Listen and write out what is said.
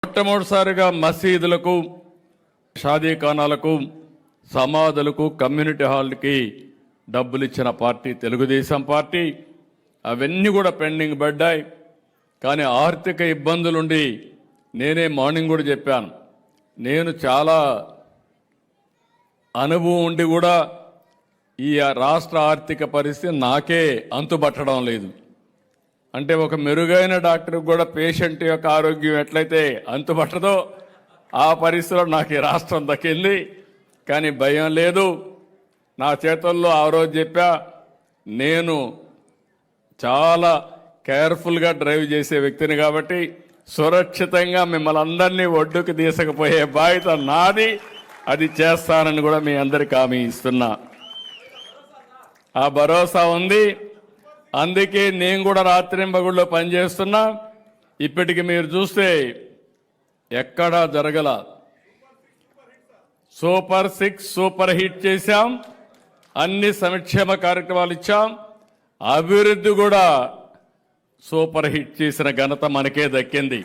మొట్టమొదటిసారిగా మసీదులకు, షాదీఖానాలకు, సమాధులకు, కమ్యూనిటీ హాల్కి డబ్బులు ఇచ్చిన పార్టీ తెలుగుదేశం పార్టీ. అవన్నీ కూడా పెండింగ్ పడ్డాయి. కానీ ఆర్థిక ఇబ్బందులుండి నేనే మార్నింగ్ కూడా చెప్పాను, నేను చాలా అనుభవం ఉండి కూడా ఈ రాష్ట్ర ఆర్థిక పరిస్థితి నాకే అంతుబట్టడం లేదు. అంటే ఒక మెరుగైన డాక్టర్కి కూడా పేషెంట్ యొక్క ఆరోగ్యం ఎట్లయితే అంతుబట్టదో ఆ పరిస్థితిలో నాకు ఈ రాష్ట్రం దక్కింది. కానీ భయం లేదు. నా చేతుల్లో ఆ రోజు చెప్పా, నేను చాలా కేర్ఫుల్గా డ్రైవ్ చేసే వ్యక్తిని కాబట్టి సురక్షితంగా మిమ్మల్ని అందరినీ ఒడ్డుకు తీసుకుపోయే బాధ్యత నాది. అది చేస్తానని కూడా మీ అందరికి హామీ ఇస్తున్నా. ఆ భరోసా ఉంది. అందుకే నేను కూడా రాత్రింబగుళ్ళో పనిచేస్తున్నా. ఇప్పటికి మీరు చూస్తే ఎక్కడా జరగల. సూపర్ 6 సూపర్ హిట్ చేశాం. అన్ని సంక్షేమ కార్యక్రమాలు ఇచ్చాం. అభివృద్ధి కూడా సూపర్ హిట్ చేసిన ఘనత మనకే దక్కింది.